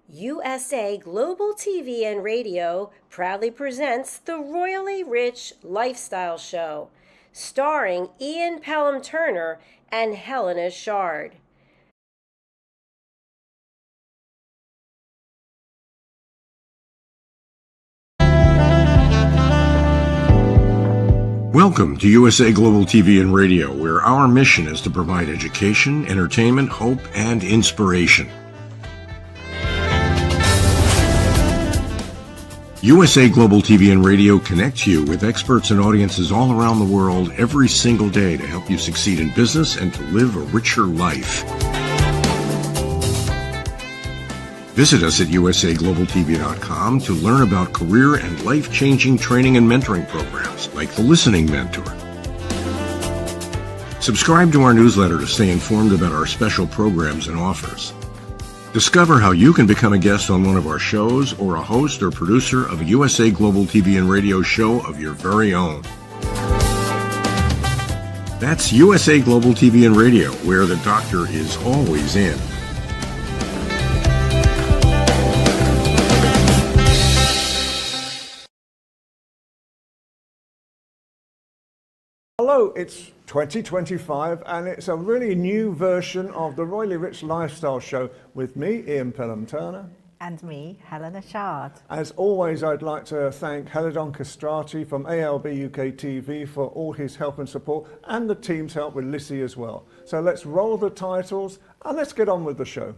USA Global TV and Radio proudly presents the Royally Rich Lifestyle Show, starring Ian Pelham Turner and Helena Chard. Welcome to USA Global TV and Radio, where our mission is to provide education, entertainment, hope, and inspiration. USA Global TV and Radio connects you with experts and audiences all around the world every single day to help you succeed in business and to live a richer life. Visit us at usaglobaltv.com to learn about career and life-changing training and mentoring programs like the Listening Mentor. Subscribe to our newsletter to stay informed about our special programs and offers. Discover how you can become a guest on one of our shows or a host or producer of a USA Global TV and Radio show of your very own. That's USA Global TV and Radio, where the doctor is always in. Hello, it's 2025 and it's a really new version of the Royally Rich Lifestyle Show with me, Ian Pelham Turner. And me, Helena Chard. As always, I'd like to thank Helena Castrati from ALB UK TV for all his help and support and the team's help with Lissy as well. So let's roll the titles and let's get on with the show.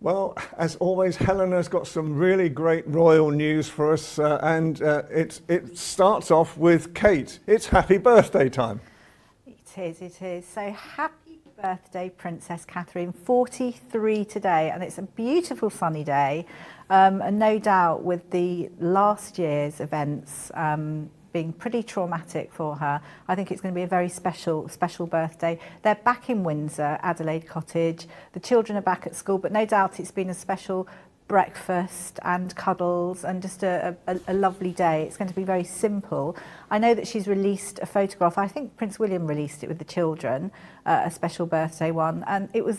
Well, as always, Helena's got some really great royal news for us, and it starts off with Kate. It's happy birthday time. It is. So happy birthday, Princess Catherine, 43 today, and it's a beautiful sunny day, and no doubt with the last year's events being pretty traumatic for her, I think it's going to be a very special birthday. They're back in Windsor, Adelaide Cottage. The children are back at school, but no doubt it's been a special breakfast and cuddles and just a lovely day. It's going to be very simple. I know that she's released a photograph. I think Prince William released it with the children, a special birthday one. And it was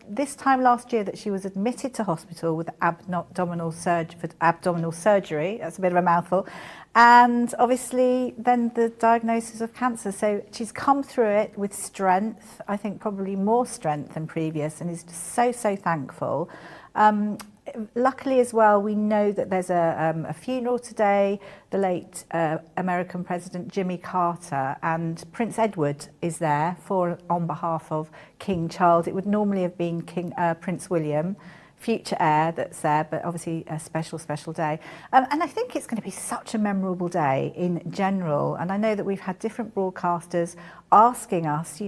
this time last year that she was admitted to hospital with abdominal surgery. That's a bit of a mouthful. And obviously then the diagnosis of cancer. So she's come through it with strength, I think probably more strength than previous, and is just so thankful. Luckily as well, we know that there's a funeral today. The late American President Jimmy Carter and Prince Edward is there on behalf of King Chard. It would normally have been Prince William, future heir, that's there, but obviously a special day. And I think it's going to be such a memorable day in general. And I know that we've had different broadcasters asking us,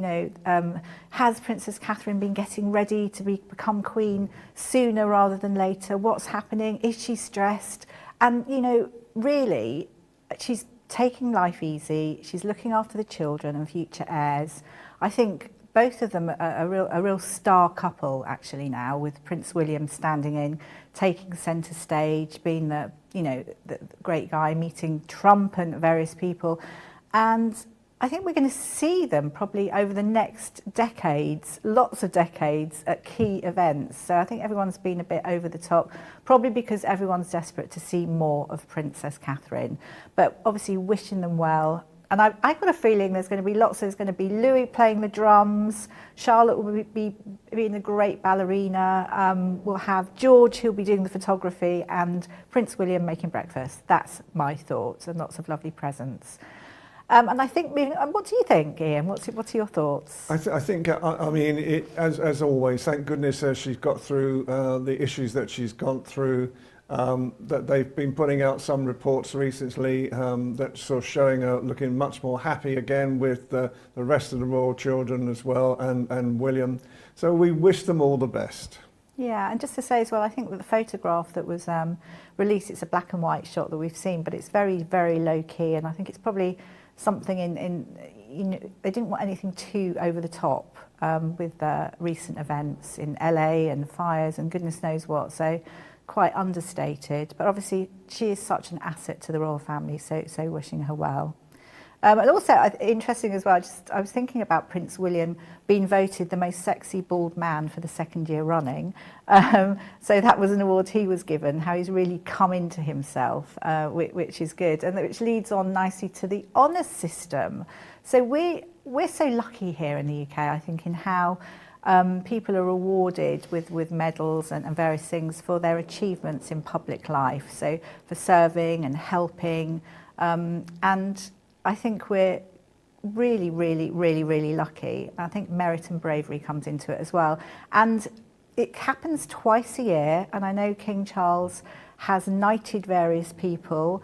has Princess Catherine been getting ready to become Queen sooner rather than later? What's happening? Is she stressed? And, really, she's taking life easy. She's looking after the children and future heirs. I think both of them are a real star couple actually now, with Prince William standing in, taking centre stage, being the great guy, meeting Trump and various people. And I think we're going to see them probably over the next decades, lots of decades, at key events. So I think everyone's been a bit over the top, probably because everyone's desperate to see more of Princess Catherine. But obviously wishing them well. And I've got a feeling there's going to be there's going to be Louis playing the drums, Charlotte will be being a great ballerina, we'll have George who'll be doing the photography, and Prince William making breakfast. That's my thoughts, and lots of lovely presents. And I think, what do you think, Ian? What are your thoughts? I think, as always, thank goodness she's got through the issues that she's gone through. That they've been putting out some reports recently that sort of showing her looking much more happy again with the rest of the royal children as well, and William. So we wish them all the best. Yeah, and just to say as well, I think that the photograph that was released, it's a black and white shot that we've seen, but it's very, very low key, and I think it's probably something in you know, they didn't want anything too over the top with recent events in LA and fires and goodness knows what, so quite understated. But obviously she is such an asset to the royal family, so wishing her well. And also interesting as well, I was thinking about Prince William being voted the most sexy bald man for the second year running. So that was an award he was given, how he's really come into himself, which is good, and which leads on nicely to the honours system. So we're so lucky here in the UK, I think, in how people are awarded with medals and various things for their achievements in public life, so for serving and helping, and I think we're really, really, really, really lucky. I think merit and bravery comes into it as well. And it happens twice a year, and I know King Charles has knighted various people.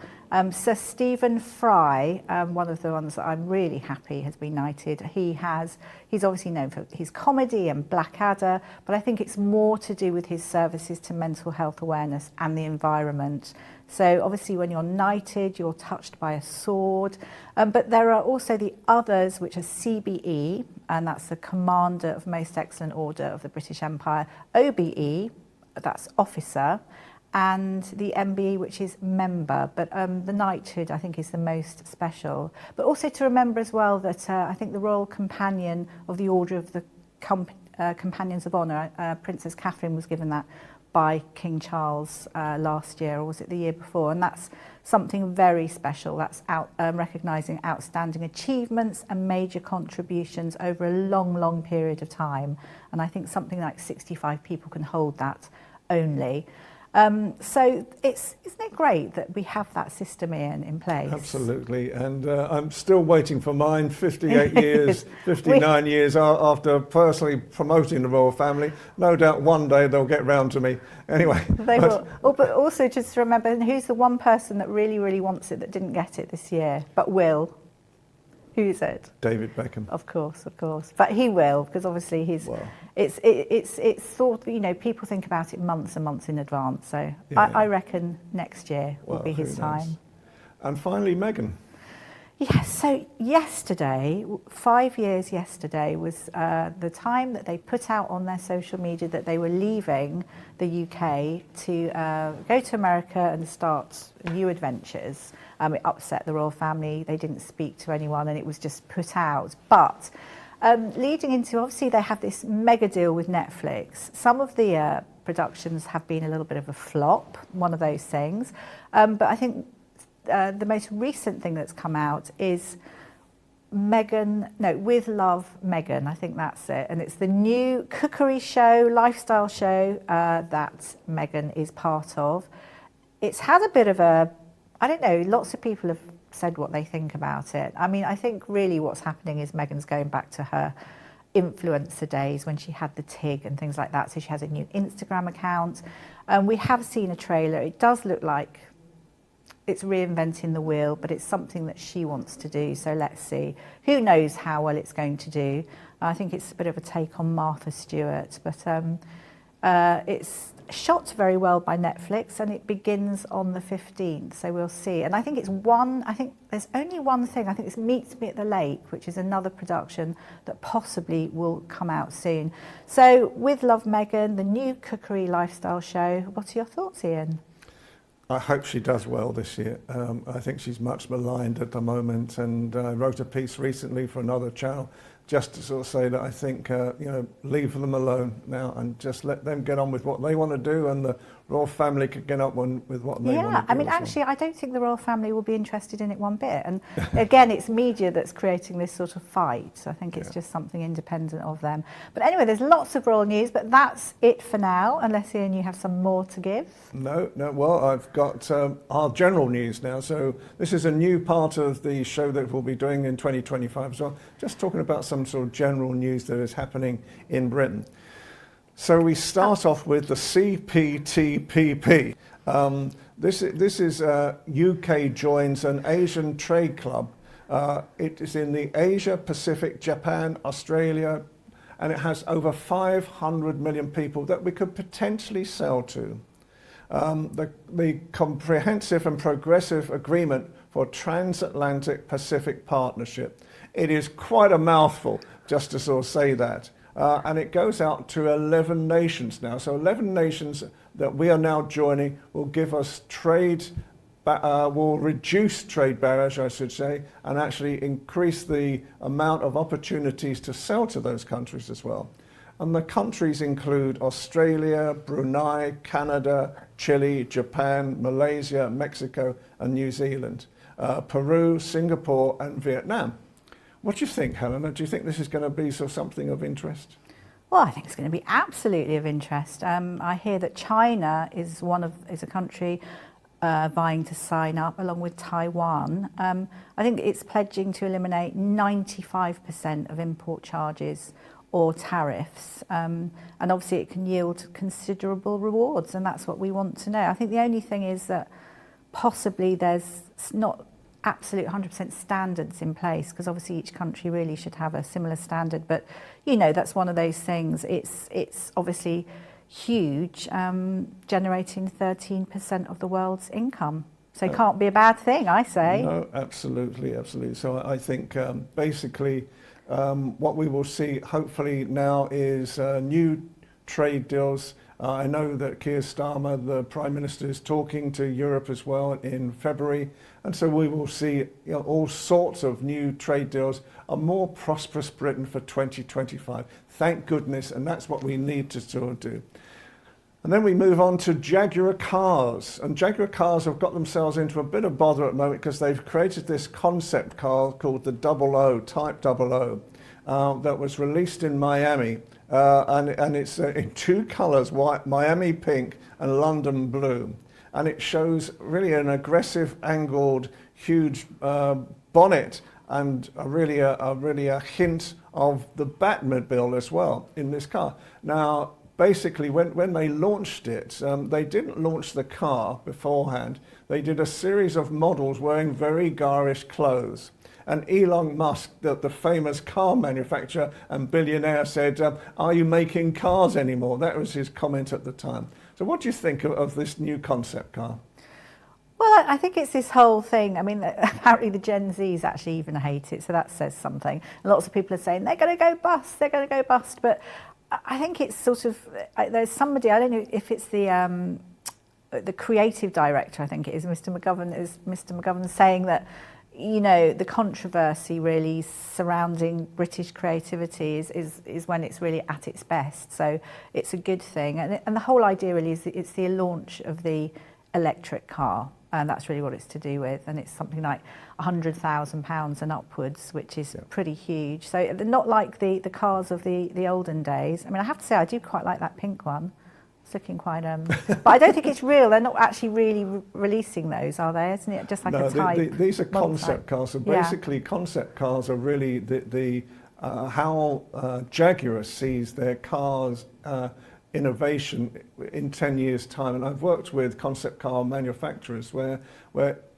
Sir Stephen Fry, one of the ones that I'm really happy has been knighted. He's obviously known for his comedy and Blackadder, but I think it's more to do with his services to mental health awareness and the environment. So obviously when you're knighted, you're touched by a sword. But there are also the others, which are CBE, and that's the Commander of Most Excellent Order of the British Empire. OBE, that's officer, and the MBE, which is member. But the knighthood, I think, is the most special. But also to remember as well that I think the Royal Companion of the Order of the Companions of Honour, Princess Catherine, was given that by King Charles last year, or was it the year before? And that's something very special. That's recognising outstanding achievements and major contributions over a long, long period of time. And I think something like 65 people can hold that only. So isn't it great that we have that system in place? Absolutely, and I'm still waiting for mine 58 years, 59 years after personally promoting the royal family. No doubt one day they'll get round to me. Anyway. They will. But also just remember, who's the one person that really, really wants it that didn't get it this year, but will? Who is it? David Beckham. Of course. But he will, because obviously he's. Wow. It's thought, you know, people think about it months and months in advance. So yeah. I reckon next year will be his time. And finally, Meghan. Yes, so yesterday, 5 years yesterday, was the time that they put out on their social media that they were leaving the UK to go to America and start new adventures. It upset the royal family. They didn't speak to anyone, and it was just put out. But leading into, obviously, they have this mega deal with Netflix. Some of the productions have been a little bit of a flop, one of those things. But I think the most recent thing that's come out is With Love Meghan, I think that's it. And it's the new cookery show, lifestyle show that Meghan is part of. It's had a bit of I don't know, lots of people have said what they think about it. I mean, I think really what's happening is Meghan's going back to her influencer days when she had the TIG and things like that. So she has a new Instagram account. We have seen a trailer. It does look like it's reinventing the wheel, but it's something that she wants to do. So let's see. Who knows how well it's going to do. I think it's a bit of a take on Martha Stewart, but it's shot very well by Netflix, and it begins on the 15th, so we'll see. And I think there's only one thing. I think it's Meets Me at the Lake, which is another production that possibly will come out soon. So With Love Meghan, the new cookery lifestyle show. What are your thoughts, Ian? I hope she does well this year. I think she's much maligned at the moment, and I wrote a piece recently for another channel just to sort of say that I think, leave them alone now and just let them get on with what they want to do, and the royal family could get on with what they want to do. Yeah, I mean, actually, I don't think the royal family will be interested in it one bit. And again, it's media that's creating this sort of fight. I think it's just something independent of them. But anyway, there's lots of royal news, but that's it for now, unless, Ian, you have some more to give. No, well, I've got our general news now. So this is a new part of the show that we'll be doing in 2025 as well, just talking about some sort of general news that is happening in Britain. So we start off with the CPTPP. This is UK joins an Asian trade club. It is in the Asia, Pacific, Japan, Australia, and it has over 500 million people that we could potentially sell to. The Comprehensive and Progressive Agreement for Transatlantic Pacific Partnership. It is quite a mouthful just to sort of say that. And it goes out to 11 nations now. So 11 nations that we are now joining will give us trade, will reduce trade barriers, I should say, and actually increase the amount of opportunities to sell to those countries as well. And the countries include Australia, Brunei, Canada, Chile, Japan, Malaysia, Mexico, and New Zealand, Peru, Singapore, and Vietnam. What do you think, Helena? Do you think this is going to be something of interest? Well, I think it's going to be absolutely of interest. I hear that China is a country vying to sign up, along with Taiwan. I think it's pledging to eliminate 95% of import charges or tariffs, and obviously it can yield considerable rewards, and that's what we want to know. I think the only thing is that possibly there's not absolute 100% standards in place, because obviously each country really should have a similar standard, but you know, that's one of those things. It's obviously huge, generating 13% of the world's income. So it can't be a bad thing, I say. No, absolutely, absolutely. So I think basically what we will see hopefully now is new trade deals. I know that Keir Starmer, the Prime Minister, is talking to Europe as well in February. And so we will see all sorts of new trade deals, a more prosperous Britain for 2025. Thank goodness, and that's what we need to sort of do. And then we move on to Jaguar cars. And Jaguar cars have got themselves into a bit of bother at the moment because they've created this concept car called the 00, Type 00, that was released in Miami. And it's in two colours, white, Miami pink and London blue. And it shows really an aggressive, angled, huge bonnet and really a hint of the Batmobile as well in this car. Now, basically, when they launched it, they didn't launch the car beforehand. They did a series of models wearing very garish clothes. And Elon Musk, the famous car manufacturer and billionaire, said, "Are you making cars anymore?" That was his comment at the time. So what do you think of this new concept car? Well, I think it's this whole thing. I mean, apparently the Gen Zs actually even hate it, so that says something. And lots of people are saying they're going to go bust, they're going to go bust. But I think it's sort of, there's somebody, I don't know if it's the creative director, I think it is, Mr. McGovern saying that, you know, the controversy really surrounding British creativity is when it's really at its best. So it's a good thing. And the whole idea really is that it's the launch of the electric car. And that's really what it's to do with. And it's something like £100,000 and upwards, which is pretty huge. So not like the cars of the olden days. I mean, I have to say, I do quite like that pink one. It's looking quite, but I don't think it's real. They're not actually really releasing those, are they? Isn't it just like a type? These are concept cars. So basically, concept cars are really how Jaguar sees their cars innovation in 10 years' time. And I've worked with concept car manufacturers where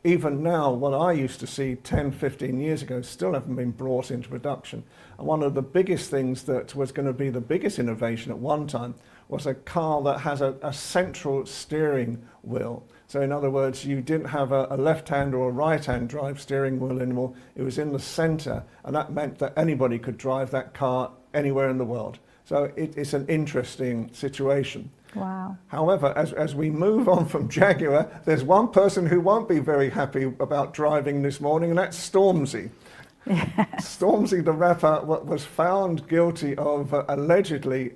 even now, what I used to see 10, 15 years ago still haven't been brought into production. And one of the biggest things that was going to be the biggest innovation at one time was a car that has a central steering wheel. So in other words, you didn't have a left-hand or a right-hand drive steering wheel anymore. It was in the center, and that meant that anybody could drive that car anywhere in the world. So it's an interesting situation. Wow. However, as we move on from Jaguar, there's one person who won't be very happy about driving this morning, and that's Stormzy. Yes. Stormzy, the rapper, was found guilty of allegedly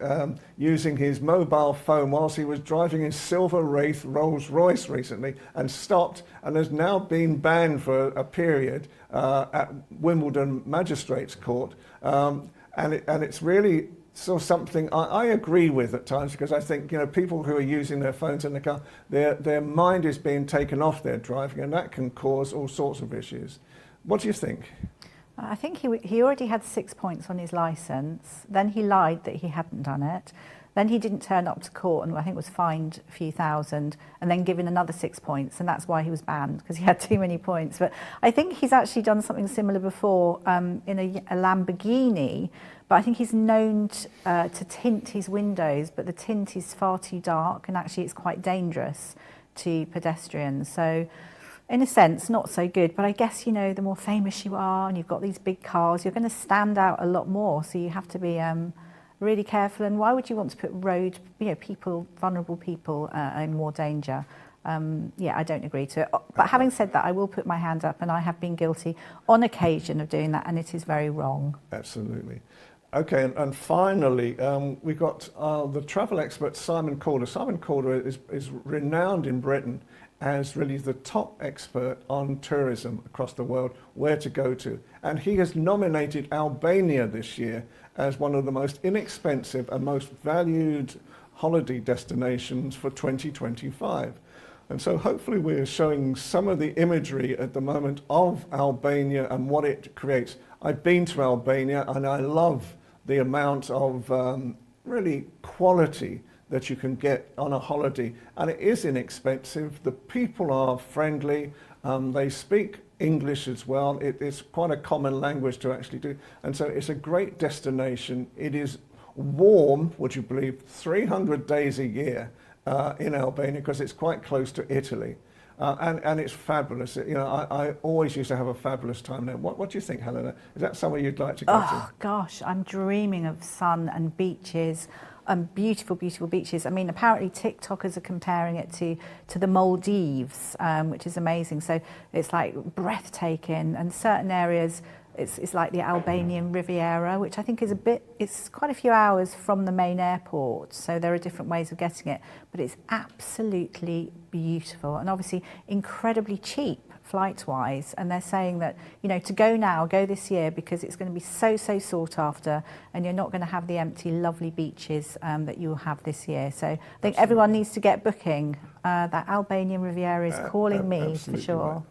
using his mobile phone whilst he was driving his Silver Wraith Rolls Royce recently, and stopped, and has now been banned for a period at Wimbledon Magistrates Court. And it's really sort of something I agree with at times, because I think, you know, people who are using their phones in the car, their mind is being taken off their driving, and that can cause all sorts of issues. What do you think? I think he already had 6 points on his licence. Then he lied that he hadn't done it. Then he didn't turn up to court and I think was fined a few thousand, and then given another 6 points, and that's why he was banned, because he had too many points. But I think he's actually done something similar before in a Lamborghini, But I think he's known to tint his windows, but the tint is far too dark, and actually it's quite dangerous to pedestrians. So in a sense, not so good. But I guess, you know, the more famous you are and you've got these big cars, you're going to stand out a lot more. So you have to be really careful. And why would you want to put people, vulnerable people in more danger? Yeah, I don't agree to it. But having said that, I will put my hand up, and I have been guilty on occasion of doing that, and it is very wrong. Absolutely. Okay, and finally, we've got the travel expert Simon Calder. Simon Calder is renowned in Britain as really the top expert on tourism across the world, where to go to. And he has nominated Albania this year as one of the most inexpensive and most valued holiday destinations for 2025. And so hopefully we're showing some of the imagery at the moment of Albania and what it creates. I've been to Albania and I love the amount of really quality that you can get on a holiday. And it is inexpensive. The people are friendly. They speak English as well. It's quite a common language to actually do. And so it's a great destination. It is warm, would you believe, 300 days a year in Albania, because it's quite close to Italy. And it's fabulous. You know, I always used to have a fabulous time there. What do you think, Helena? Is that somewhere you'd like to go to? Oh gosh, I'm dreaming of sun and beaches. Beautiful, beautiful beaches. I mean, apparently TikTokers are comparing it to the Maldives, which is amazing. So it's like breathtaking, and certain areas it's like the Albanian Riviera, which I think is it's quite a few hours from the main airport. So there are different ways of getting it, but it's absolutely beautiful and obviously incredibly cheap flight-wise. And they're saying that, you know, to go this year, because it's going to be so sought after, and you're not going to have the empty, lovely beaches that you'll have this year. So I think everyone needs to get booking. That Albanian Riviera is calling me for sure. Right.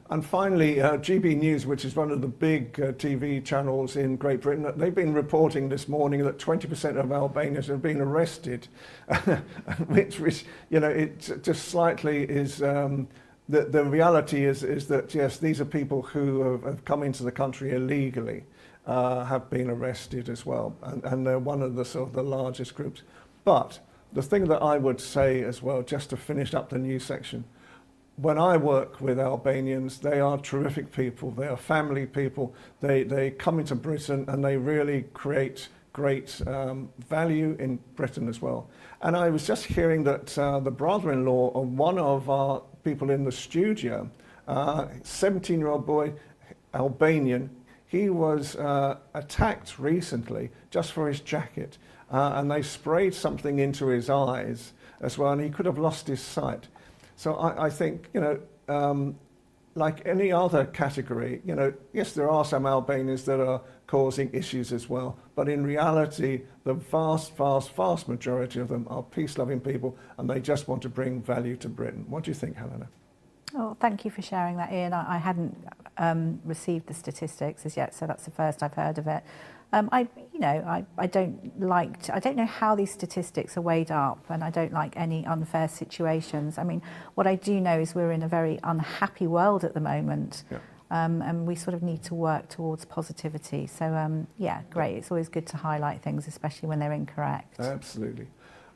And finally, GB News, which is one of the big TV channels in Great Britain, they've been reporting this morning that 20% of Albanians have been arrested, which you know, it just slightly is. The reality is that, yes, these are people who have come into the country illegally, have been arrested as well, and they're one of the sort of the largest groups. But the thing that I would say as well, just to finish up the news section, when I work with Albanians, they are terrific people. They are family people. They come into Britain and they really create great value in Britain as well. And I was just hearing that the brother-in-law of one of our people in the studio, 17-year-old boy, Albanian, he was attacked recently just for his jacket, and they sprayed something into his eyes as well, and he could have lost his sight. So I think, you know, like any other category, you know, yes, there are some Albanians that are causing issues as well, but in reality, the vast majority of them are peace-loving people, and they just want to bring value to Britain. What do you think, Helena? Oh, thank you for sharing that, Ian. I hadn't received the statistics as yet, so that's the first I've heard of it. I don't know how these statistics are weighed up, and I don't like any unfair situations. I mean, what I do know is we're in a very unhappy world at the moment, Yeah. and we sort of need to work towards positivity. So, yeah, great. It's always good to highlight things, especially when they're incorrect. Absolutely.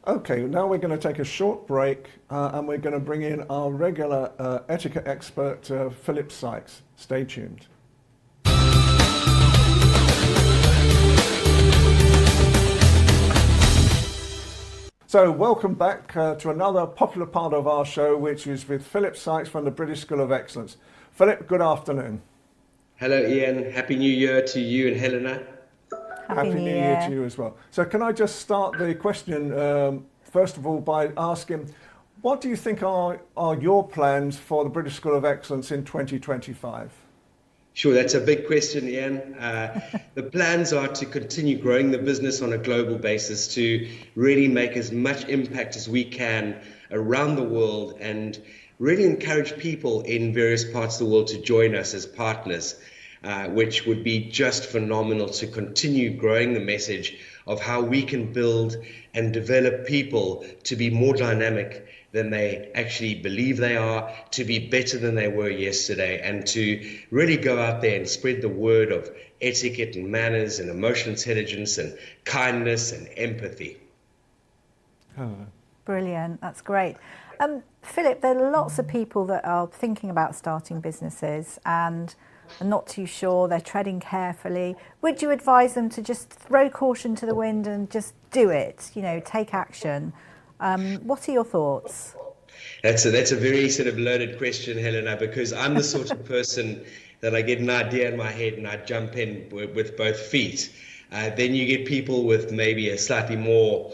Okay, now we're going to take a short break, and we're going to bring in our regular etiquette expert, Philip Sykes. Stay tuned. So welcome back to another popular part of our show, which is with Philip Sykes from the British School of Excellence. Philip, good afternoon. Hello, Ian. Happy New Year to you and Helena. Happy New Year to you as well. So can I just start the question, first of all, by asking, what do you think are your plans for the British School of Excellence in 2025? Sure, that's a big question, Ian. The plans are to continue growing the business on a global basis, to really make as much impact as we can around the world, and really encourage people in various parts of the world to join us as partners. which would be just phenomenal to continue growing the message of how we can build and develop people to be more dynamic than they actually believe they are, to be better than they were yesterday, and to really go out there and spread the word of etiquette and manners and emotional intelligence and kindness and empathy. Brilliant, that's great. Philip, there are lots of people that are thinking about starting businesses and are not too sure, they're treading carefully. Would you advise them to just throw caution to the wind and just do it, take action? What are your thoughts? That's a very sort of loaded question, Helena, because I'm the sort of person that I get an idea in my head and I jump in with both feet. Then you get people with maybe a slightly more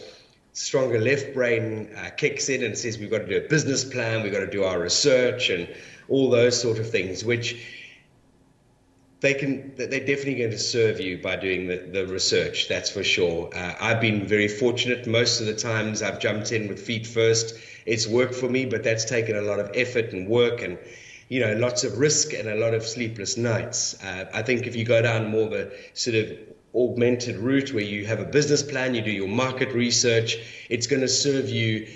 stronger left brain kicks in and says we've got to do a business plan, we've got to do our research and all those sort of things, which they're definitely going to serve you by doing the research, that's for sure. I've been very fortunate. Most of the times I've jumped in with feet first. It's worked for me, but that's taken a lot of effort and work and lots of risk and a lot of sleepless nights. I think if you go down more of a sort of augmented route where you have a business plan, you do your market research, it's going to serve you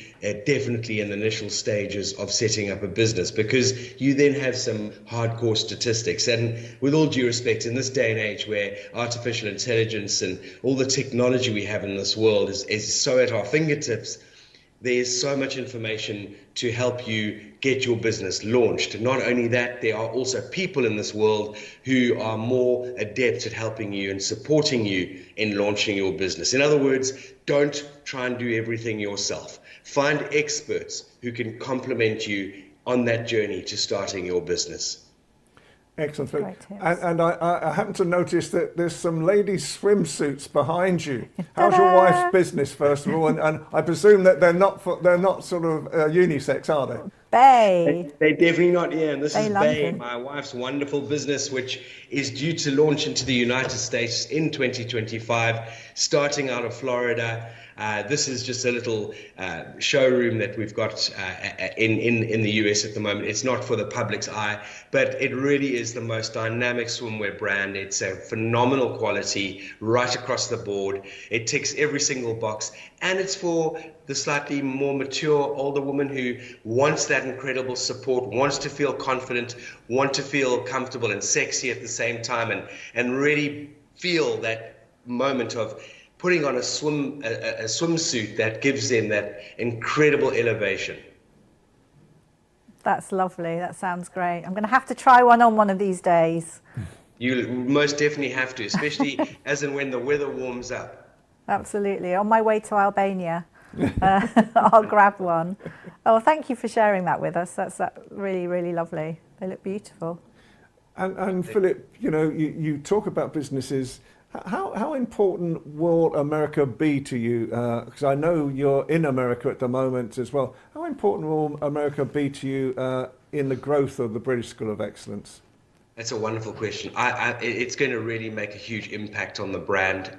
definitely in the initial stages of setting up a business, because you then have some hardcore statistics. And with all due respect, in this day and age where artificial intelligence and all the technology we have in this world is so at our fingertips, there's so much information to help you get your business launched. Not only that, there are also people in this world who are more adept at helping you and supporting you in launching your business. In other words, don't try and do everything yourself. Find experts who can complement you on that journey to starting your business. Excellent. And I happen to notice that there's some ladies' swimsuits behind you. How's your wife's business, first of all? And I presume that they're not sort of unisex, are they? Bay. They're definitely not, yeah. And this Bay is London. Bay, my wife's wonderful business, which is due to launch into the United States in 2025, starting out of Florida. This is just a little showroom that we've got in the US at the moment. It's not for the public's eye, but it really is the most dynamic swimwear brand. It's a phenomenal quality right across the board. It ticks every single box, and it's for the slightly more mature older woman who wants that incredible support, wants to feel confident, want to feel comfortable and sexy at the same time, and really feel that moment of putting on a swimsuit that gives them that incredible elevation. That's lovely. That sounds great. I'm going to have to try one on one of these days. You most definitely have to, especially as and when the weather warms up. Absolutely. On my way to Albania, I'll grab one. Oh, thank you for sharing that with us. That's really, really lovely. They look beautiful. And Philip, you talk about businesses. How important will America be to you? Because I know you're in America at the moment as well. How important will America be to you in the growth of the British School of Excellence? That's a wonderful question. It's going to really make a huge impact on the brand.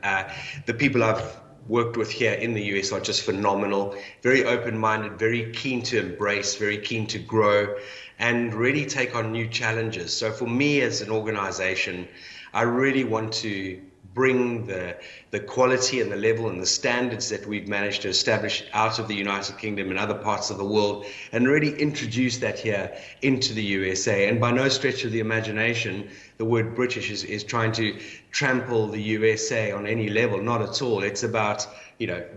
The people I've worked with here in the US are just phenomenal, very open-minded, very keen to embrace, very keen to grow, and really take on new challenges. So for me as an organization, I really want to bring the quality and the level and the standards that we've managed to establish out of the United Kingdom and other parts of the world, and really introduce that here into the USA. And by no stretch of the imagination, the word British is trying to trample the USA on any level, not at all. It's about,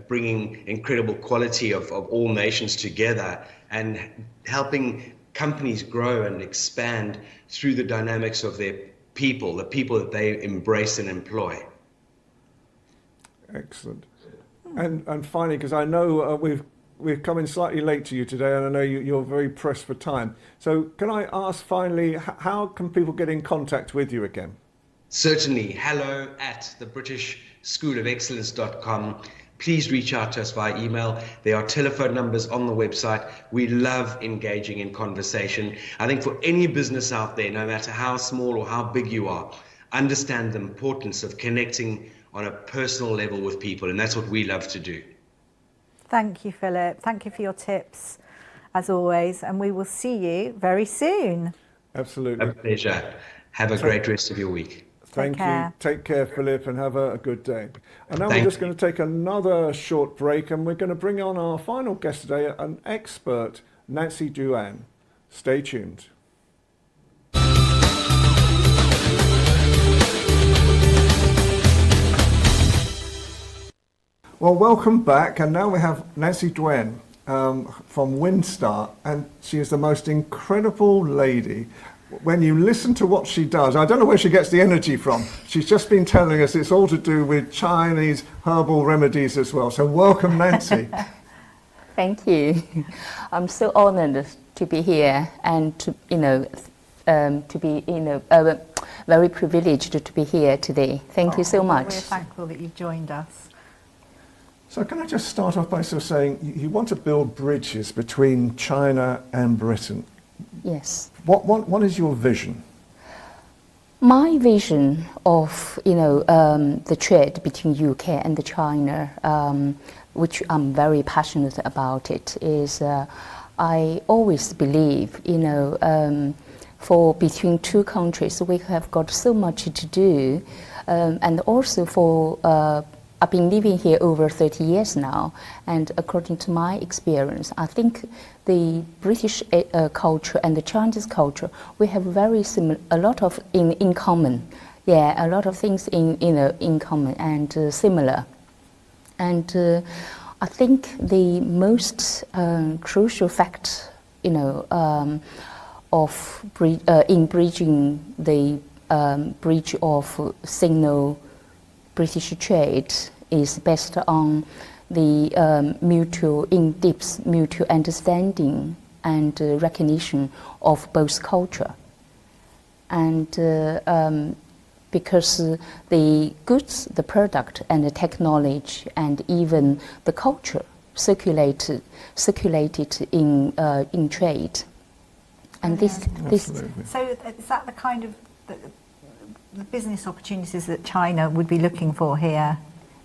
bringing incredible quality of all nations together and helping companies grow and expand through the dynamics of their people, the people that they embrace and employ. Excellent. And finally, because I know we've come in slightly late to you today, and I know you're very pressed for time. So can I ask finally, how can people get in contact with you again? Certainly. hello@thebritishschoolofexcellence.com. Please reach out to us via email. There are telephone numbers on the website. We love engaging in conversation. I think for any business out there, no matter how small or how big you are, understand the importance of connecting on a personal level with people, and that's what we love to do. Thank you, Philip. Thank you for your tips, as always, and we will see you very soon. Absolutely. A pleasure. Have a great rest of your week. Thank you. Take care, Philip, and have a good day. And now Thank we're just going to take another short break, and we're going to bring on our final guest today, an expert, Nancy Duan. Stay tuned. Well, welcome back, and now we have Nancy Duan from Windstar, and she is the most incredible lady. When you listen to what she does, I don't know where she gets the energy from. She's just been telling us it's all to do with Chinese herbal remedies as well. So welcome, Nancy. Thank you. I'm so honored to be here and to be very privileged to be here today. Thank you so much. We're thankful that you've joined us. So can I just start off by sort of saying you want to build bridges between China and Britain. Yes. What is your vision? My vision of the trade between UK and China, which I'm very passionate about it, is I always believe for between two countries we have got so much to do, and also for I've been living here over 30 years now, and according to my experience, I think the British culture and the Chinese culture, we have very similar, a lot of in common. Yeah, a lot of things in common and similar. And I think the most crucial fact, of in bridging the bridge of Sino-British trade is based on the in-depth mutual understanding and recognition of both culture. And because the goods, the product, and the technology, and even the culture circulated in trade. And this. So is that the kind of the business opportunities that China would be looking for here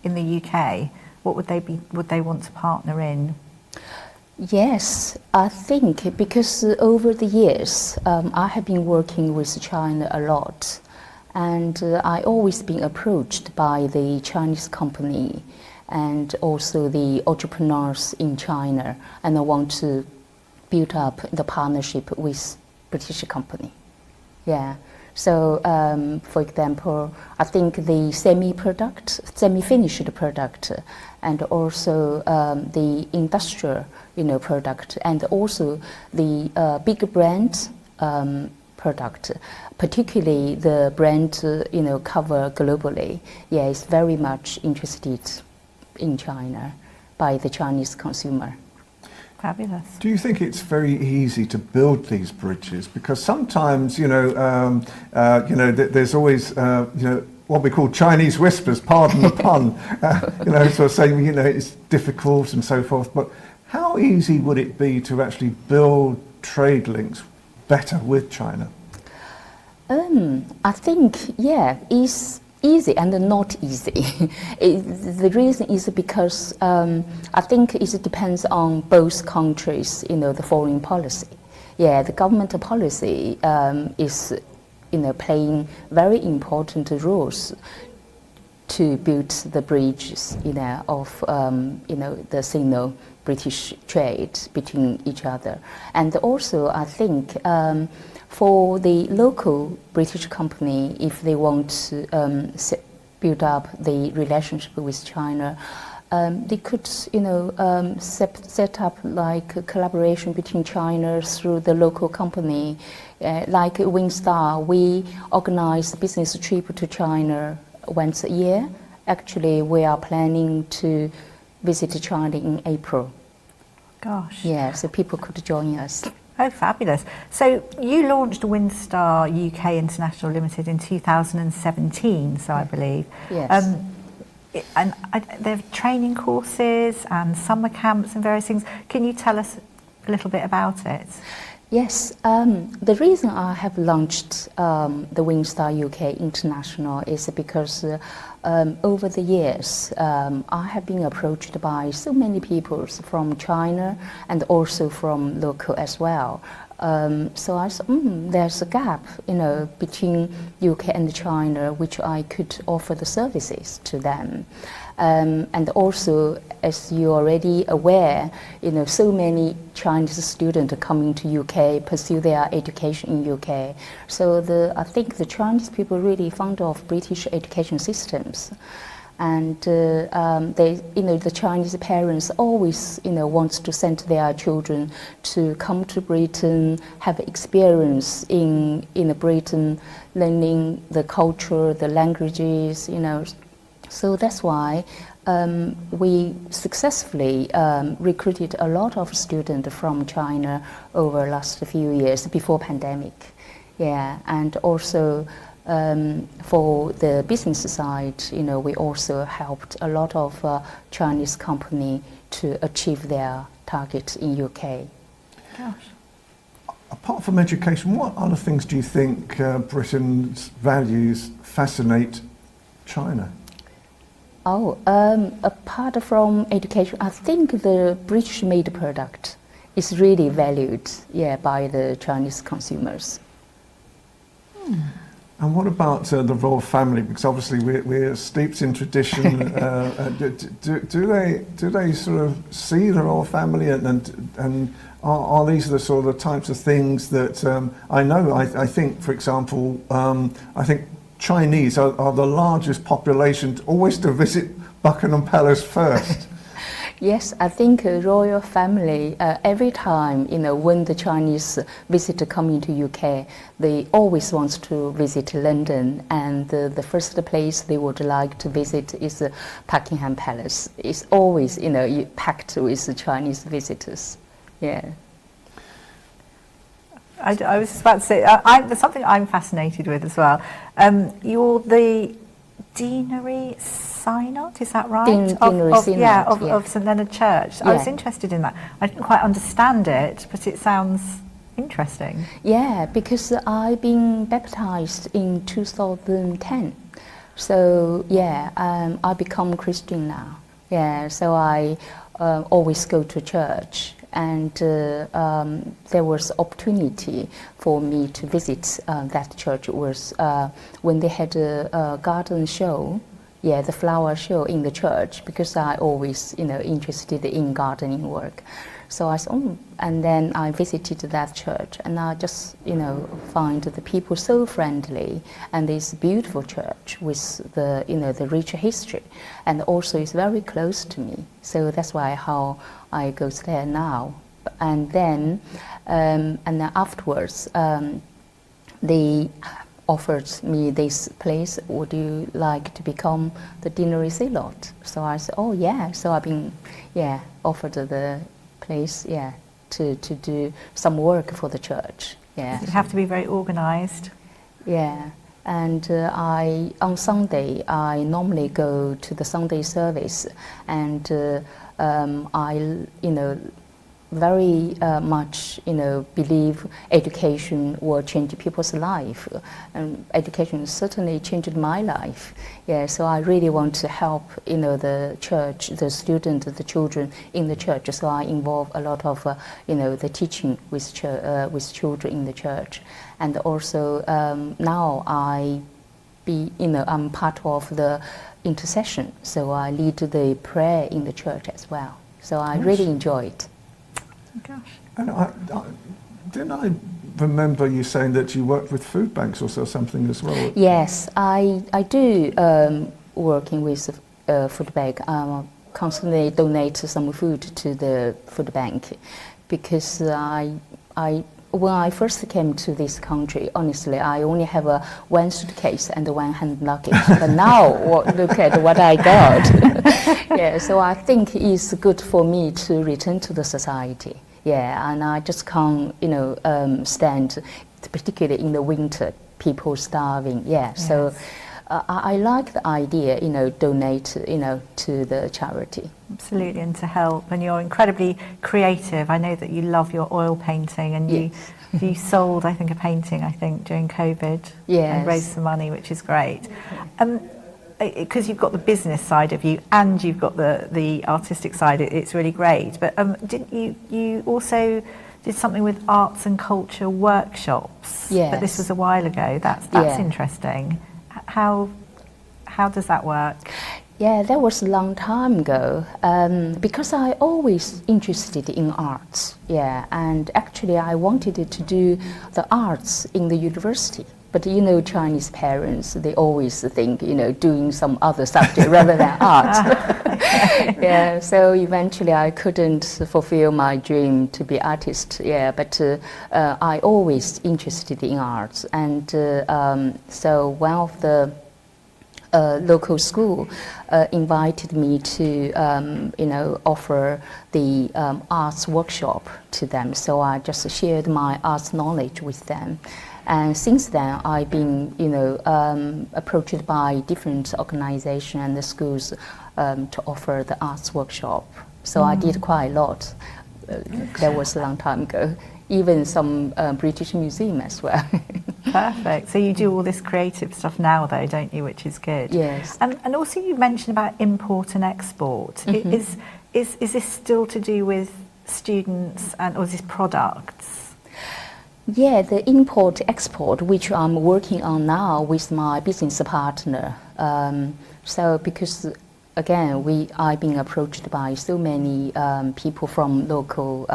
in the UK? What would they be? Would they want to partner in? Yes, I think because over the years I have been working with China a lot, and I always been approached by the Chinese company and also the entrepreneurs in China, and I want to build up the partnership with British company. Yeah. So, for example, I think the semi-finished product, and also the industrial, product, and also the big brand product, particularly the brand, cover globally. Yeah, is very much interested in China by the Chinese consumer. Fabulous. Do you think it's very easy to build these bridges? Because sometimes, there's always, what we call Chinese whispers, pardon the pun, sort of saying, it's difficult and so forth. But how easy would it be to actually build trade links better with China? I think, it's easy and not easy. The reason is because I think it depends on both countries, the foreign policy. Yeah, the government policy is, playing very important roles to build the bridges, of, the Sino-British trade between each other. And also, I think for the local British company, if they want to build up the relationship with China, they could, set up like a collaboration between China through the local company. Like Windstar, we organize a business trip to China once a year. Actually, we are planning to visit China in April. Gosh. Yeah, so people could join us. Oh, fabulous. So you launched Windstar UK International Limited in 2017, so I believe. Yes. And there are training courses and summer camps and various things. Can you tell us a little bit about it? Yes, the reason I have launched the Windstar UK International is because over the years I have been approached by so many people from China and also from local as well So I thought, there's a gap, between UK and China, which I could offer the services to them. And also, as you're already aware, so many Chinese students are coming to UK, pursue their education in UK. So I think the Chinese people are really fond of British education systems. And the Chinese parents always, wants to send their children to come to Britain, have experience in Britain, learning the culture, the languages, So that's why we successfully recruited a lot of students from China over the last few years before pandemic. Yeah, and also for the business side, we also helped a lot of Chinese company to achieve their targets in UK. Gosh. Apart from education, what other things do you think Britain's values fascinate China? Apart from education, I think the British-made product is really valued, by the Chinese consumers. And what about the royal family? Because obviously we're steeped in tradition. Do they sort of see the royal family, and are these the sort of types of things that I know? I think, for example, I think Chinese are the largest population always to visit Buckingham Palace first. Yes, I think royal family, every time, when the Chinese visitor come into UK, they always want to visit London, and the first place they would like to visit is Buckingham Palace. It's always, packed with Chinese visitors. Yeah. I was just about to say, there's something I'm fascinated with as well. You're the deanery synod, is that right? Of St Leonard Church. I was interested in that. I didn't quite understand it, but it sounds interesting. Yeah, because I've been baptized in 2010. So I become Christian now. Yeah, so I always go to church. And there was opportunity for me to visit that church. It was when they had a garden show, the flower show in the church, because I always, interested in gardening work. So I said, and then I visited that church, and I just, find the people so friendly, and it's a beautiful church with the, the rich history, and also it's very close to me. So that's why how I go there now. And then afterwards, they offered me this place. Would you like to become the deanery zealot? So I said, oh yeah. So I've been offered the place to do some work for the church. Yeah. You have to be very organised. Yeah. And on Sunday, I normally go to the Sunday service, and I, very much, believe education will change people's life, and education certainly changed my life. Yeah, so I really want to help, the church, the students, the children in the church. So I involve a lot of, the teaching with children in the church, and also now I'm part of the intercession. So I lead the prayer in the church as well. So I really enjoy it. Gosh. And didn't I remember you saying that you worked with food banks or something as well? Yes, I do working with food bank. Constantly donate some food to the food bank, because when I first came to this country, honestly, I only have one suitcase and one hand luggage. But now, look at what I got. So I think it's good for me to return to the society. Yeah, and I just can't, stand, particularly in the winter, people starving. Yeah, yes. So I like the idea, donate, to the charity. Absolutely, and to help. And you're incredibly creative. I know that you love your oil painting, and you sold, I think, a painting, during COVID. Yes. And raised some money, which is great. Because you've got the business side of you and you've got the artistic side, it's really great. But did did something with arts and culture workshops. Yes. But this was a while ago. That's Yeah. interesting. How does that work? Yeah, that was a long time ago, because I always interested in arts. Yeah, and actually I wanted to do the arts in the university. But you know, Chinese parents, they always think, you know, doing some other subject rather than art. Yeah, so eventually I couldn't fulfill my dream to be artist. Yeah, but I always interested in arts, and so one of the local school invited me to, you know, offer the arts workshop to them. So I just shared my arts knowledge with them. And since then, I've been, you know, approached by different organizations and the schools to offer the arts workshop. So I did quite a lot. That was a long time ago. Even some British museum as well. Perfect. So you do all this creative stuff now, though, don't you? Which is good. Yes. And also, you mentioned about import and export. Mm-hmm. Is this still to do with students or is this products? Yeah, the import-export, which I'm working on now with my business partner. So because, again, I've been approached by so many people from local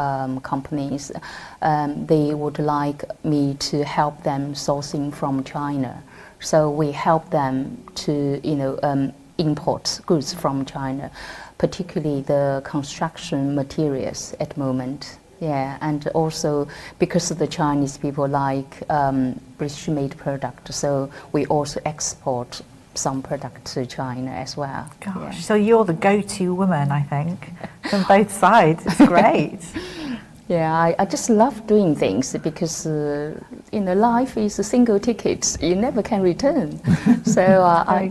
companies. They would like me to help them sourcing from China. So we help them to, you know, import goods from China, particularly the construction materials at the moment. Yeah, and also because the Chinese people like British-made product, so we also export some product to China as well. Gosh, yeah. so you're the go-to woman, I think, from both sides. It's great. Yeah, I just love doing things because, you know, life is a single ticket. You never can return. So I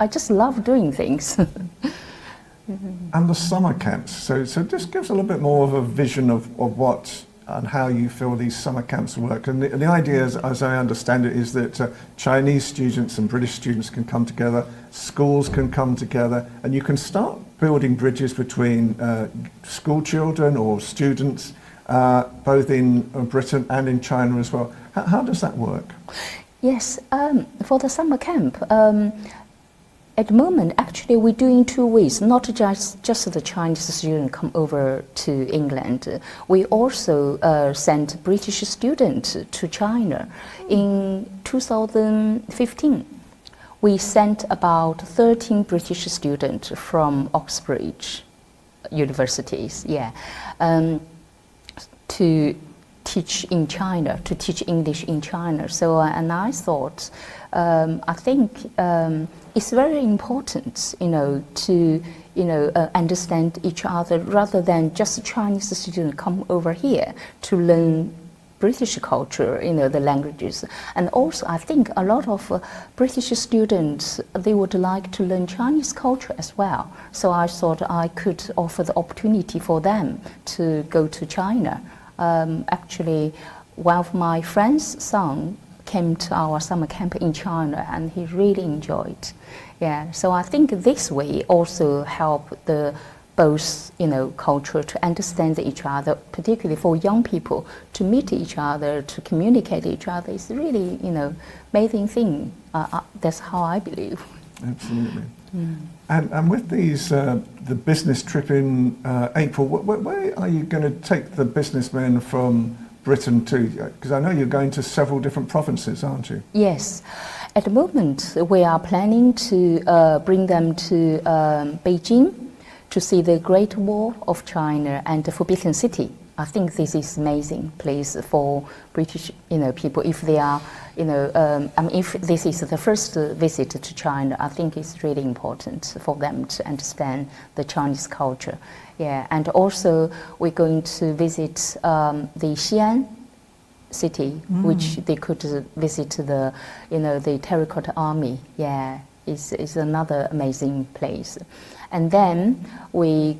just love doing things. And the summer camps, so just give us a little bit more of a vision of what and how you feel these summer camps work. And the idea, as I understand it, is that Chinese students and British students can come together, schools can come together, and you can start building bridges between school children or students, both in Britain and in China as well. How does that work? Yes, for the summer camp, at the moment, actually, we're doing 2 ways, not just the Chinese students come over to England. We also sent British students to China. In 2015, we sent about 13 British students from Oxbridge universities, to teach in China, to teach English in China. So, and I thought, I think it's very important, you know, to, you know, understand each other rather than just Chinese students come over here to learn British culture, you know, the languages. And also, I think a lot of British students, they would like to learn Chinese culture as well. So I thought I could offer the opportunity for them to go to China. Actually, one of my friend's son came to our summer camp in China and he really enjoyed. Yeah, so I think this way also help the both, you know, culture to understand each other, particularly for young people to meet each other, to communicate each other. It's really, you know, amazing thing. That's how I believe. Absolutely. And with these, the business trip in April, where are you going to take the businessmen from Britain to? Because I know you're going to several different provinces, aren't you? Yes. At the moment, we are planning to bring them to Beijing to see the Great Wall of China and the Forbidden City. I think this is amazing place for British, you know, people. If they are, you know, I mean, if this is the first visit to China, I think it's really important for them to understand the Chinese culture. Yeah, and also we're going to visit the Xi'an city, which they could visit the, you know, the Terracotta Army. Yeah, it's another amazing place. And then we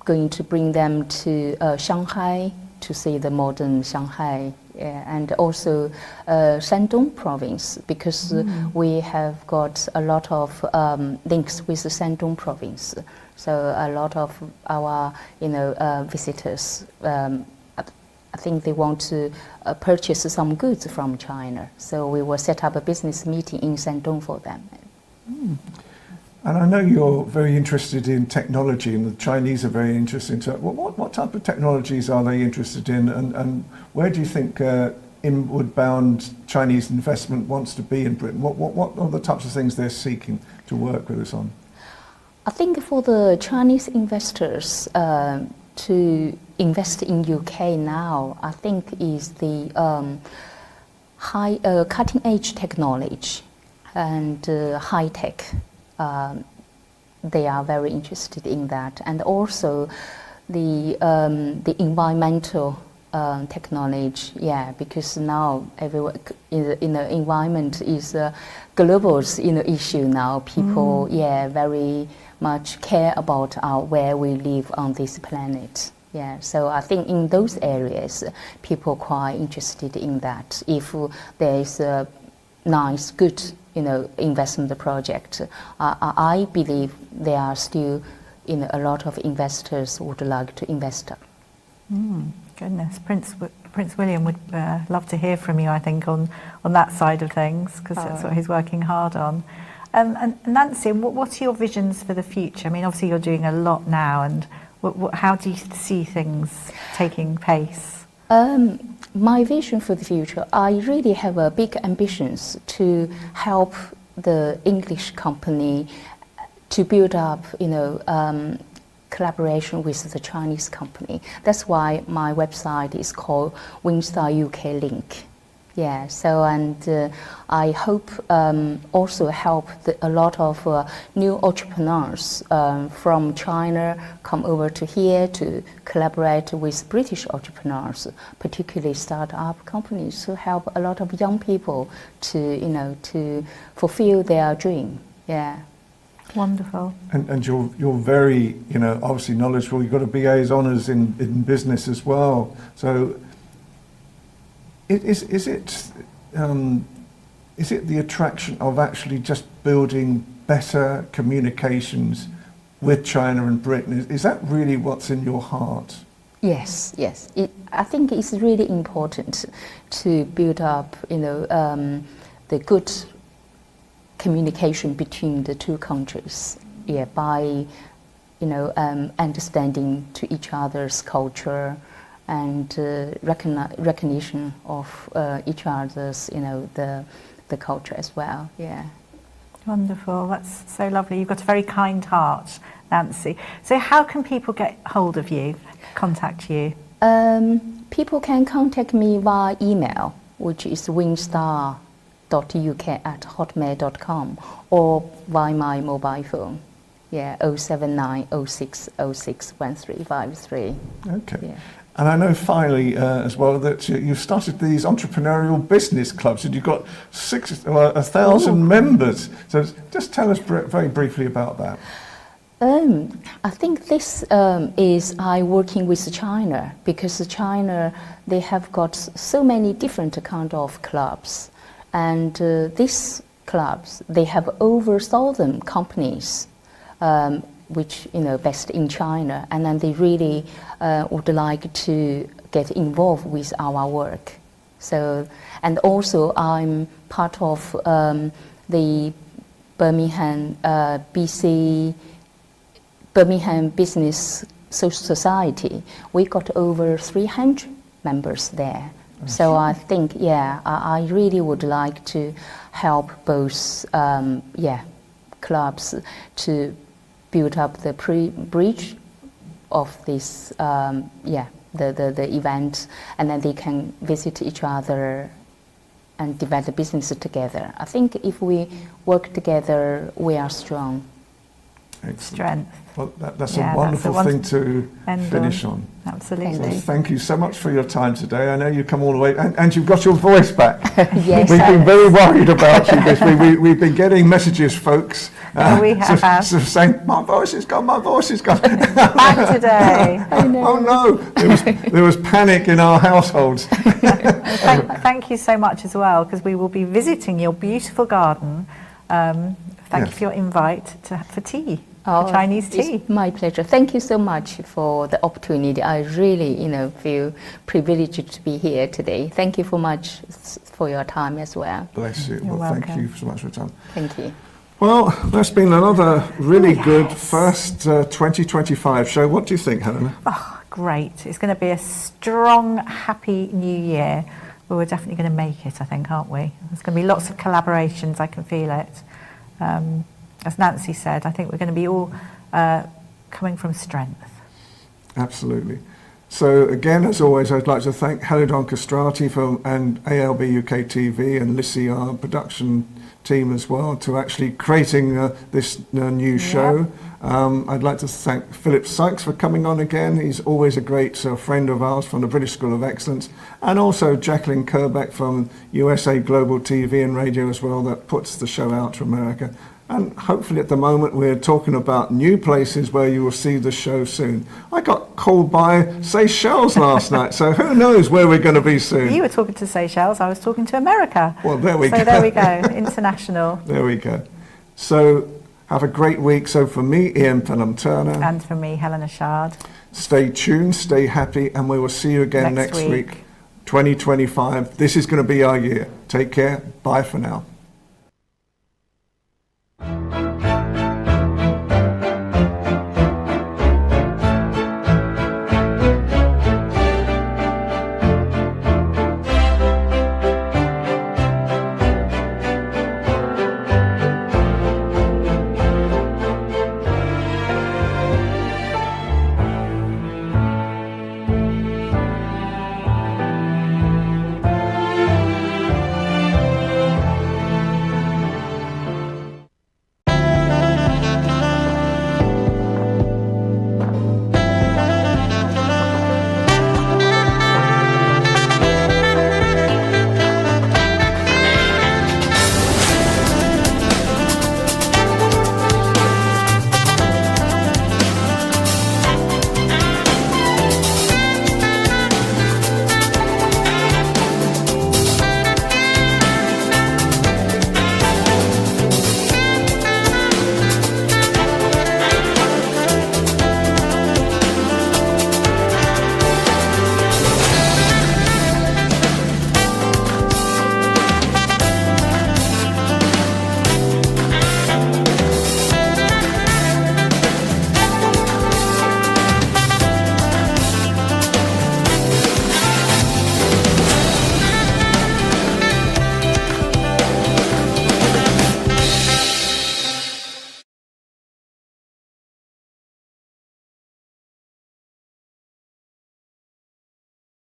going to bring them to Shanghai to see the modern Shanghai, and also Shandong province, because we have got a lot of links with the Shandong province. So a lot of our, you know, visitors I think they want to purchase some goods from China. So we will set up a business meeting in Shandong for them. And I know you're very interested in technology, and the Chinese are very interested in what type of technologies are they interested in, and where do you think inward-bound Chinese investment wants to be in Britain? What are the types of things they're seeking to work with us on? I think for the Chinese investors to invest in UK now, I think is the cutting-edge technology and high-tech. They are very interested in that, and also the environmental technology. Yeah, because now everyone in the environment is a global issue now. People very much care about where we live on this planet. Yeah, so I think in those areas, people are quite interested in that. If there is a nice, good, investment project, I believe there are still, a lot of investors would like to invest. Goodness, Prince William would love to hear from you, I think, on that side of things, because that's what he's working hard on. And Nancy, what are your visions for the future? I mean, obviously you're doing a lot now, and how do you see things taking pace? My vision for the future, I really have a big ambitions to help the English company to build up, collaboration with the Chinese company. That's why my website is called Winstar UK Link. Yeah, so and I hope also help a lot of new entrepreneurs from China come over to here to collaborate with British entrepreneurs, particularly start-up companies, to help a lot of young people to to fulfill their dream. Yeah. Wonderful. And you're very obviously knowledgeable. You've got a BA's honours in business as well. So is it the attraction of actually just building better communications with China and Britain? Is that really what's in your heart? Yes. I think it's really important to build up, the good communication between the two countries. Yeah, by understanding to each other's culture and recognition of each other's, the culture as well. Yeah. Wonderful. That's so lovely. You've got a very kind heart, Nancy. So how can people get hold of you, contact you? People can contact me via email, which is winstar.uk@hotmail.com, or via my mobile phone. Yeah, 079 06 06 1353. Okay. Yeah. And I know finally as well that you've started these entrepreneurial business clubs, and you've got 1,000 members. So just tell us very briefly about that. I think this is working with China, because China, they have got so many different kind of clubs, and these clubs, they have over 1,000 companies which based in China, and then they really would like to get involved with our work. So, and also I'm part of the Birmingham Birmingham Business Social Society. We got over 300 members there. So I think, I really would like to help both clubs to build up the bridge of this, the event, and then they can visit each other and develop business together. I think if we work together, we are strong. Excellent. Strength. Well, that's a wonderful thing to finish on. Absolutely. Well, thank you so much for your time today. I know you've come all the way, and you've got your voice back. Yes. We've been very worried about you this week. We've been getting messages, folks. We have. So saying, my voice is gone, my voice is gone. Back today. Oh no, there was panic in our households. Thank you so much as well, because we will be visiting your beautiful garden. Thank you for your invite for tea. for Chinese tea. It's my pleasure. Thank you so much for the opportunity. I really, feel privileged to be here today. Thank you so much for your time as well. Bless you. You're Well, thank welcome. you so much for your time. Thank you. Well, that's been another really good first 2025 show. What do you think, Helena? Oh, great. It's going to be a strong, happy new year. Well, we're definitely going to make it, I think, aren't we? There's going to be lots of collaborations. I can feel it. As Nancy said, I think we're going to be all coming from strength. Absolutely. So again, as always, I'd like to thank Helena Castrati and ALB UK TV and Lissy, our production team as well, to actually creating this new show. I'd like to thank Philip Sykes for coming on again. He's always a great friend of ours from the British School of Excellence, and also Jacalyn Kerbeck from USA Global TV and Radio as well, that puts the show out to America. And hopefully at the moment we're talking about new places where you will see the show soon. I got called by Seychelles last night, so who knows where we're going to be soon. You were talking to Seychelles, I was talking to America. Well, there we go. So there we go, international. There we go. So have a great week. So for me, Ian Pelham Turner. And for me, Helena Chard. Stay tuned, stay happy, and we will see you again next week. 2025. This is going to be our year. Take care. Bye for now.